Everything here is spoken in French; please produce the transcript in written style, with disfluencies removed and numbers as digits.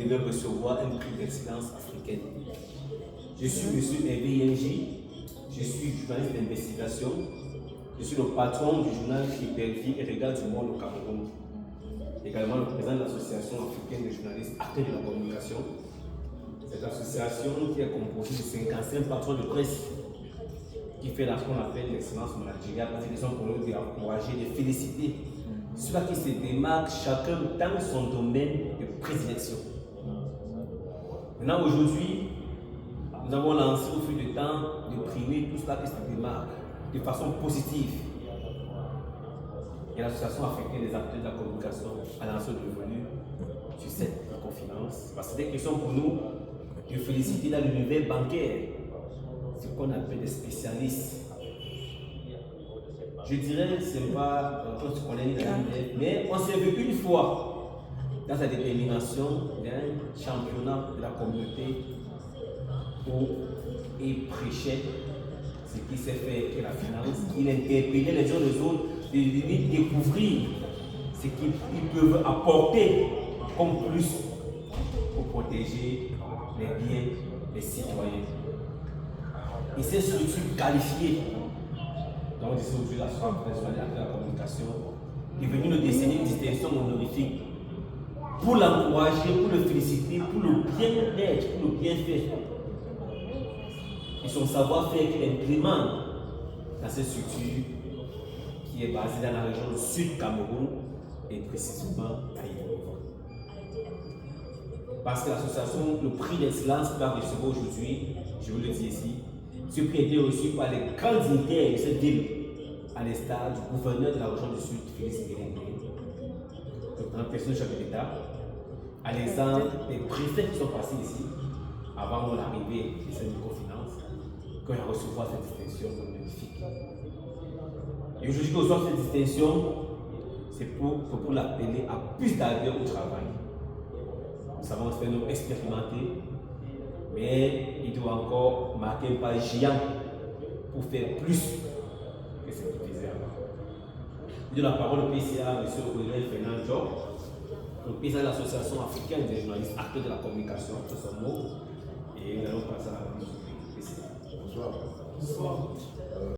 devait recevoir un prix d'excellence africaine. Je suis M. Hervé Yenji, je suis journaliste d'investigation, je suis le patron du journal Hypervie et Regard du Monde au Cameroun, également le président de l'association africaine des journalistes acteurs de la communication. Cette association qui est composée de 55 patrons de presse qui fait ce qu'on appelle l'excellence managériale, parce qu'ils sont pour nous d'encourager, de féliciter ceux qui se démarquent chacun dans son domaine de prédilection. Maintenant, aujourd'hui, nous avons lancé au fil du temps de primer tout cela qui se démarque de façon positive. Et l'association africaine des acteurs de la communication a lancé le revenu sur cette conférence. Parce que c'est des questions pour nous de féliciter dans l'univers bancaire, ce qu'on appelle des spécialistes. Je dirais que ce n'est pas on se connaît mais on s'est vu une fois dans sa détermination d'un championnat de la communauté où il prêchait ce qui s'est fait que la finance. Il interpellait les uns les autres de découvrir ce qu'ils peuvent apporter comme plus pour protéger les biens des citoyens. Et ces structures qualifiées, donc aujourd'hui la Société nationale de la communication, est venue nous décerner une distinction honorifique pour l'encourager, pour le féliciter, pour le bien-être, pour le bien-faire et son savoir-faire qu'il implémente dans cette structure qui est basée dans la région du Sud Cameroun et précisément à Yélouvre. Parce que l'association, le prix d'excellence qu'il va recevoir aujourd'hui, je vous le dis ici, ce prix a été reçu par les grands dignitaires de cette ville, à l'instar du gouverneur de la région du Sud, Félix Guélégué, le grand personnel du chef de l'État, à l'exemple des préfets qui sont passés ici, avant mon arrivée de cette microfinance, quand il a recevoir cette distinction magnifique. Et aujourd'hui, qu'on reçoit cette distinction, c'est pour l'appeler à plus d'ardeur au travail. Nous savons que c'est un homme expérimenté, mais il doit encore marquer un pas géant pour faire plus que ce qu'il faisait avant. Je donne la parole au PCA, M. Aurélien Fernand Diop, le président de l'Association africaine des journalistes acteurs de la communication, c'est son mot, et nous allons passer à la vie du PCA. Bonsoir.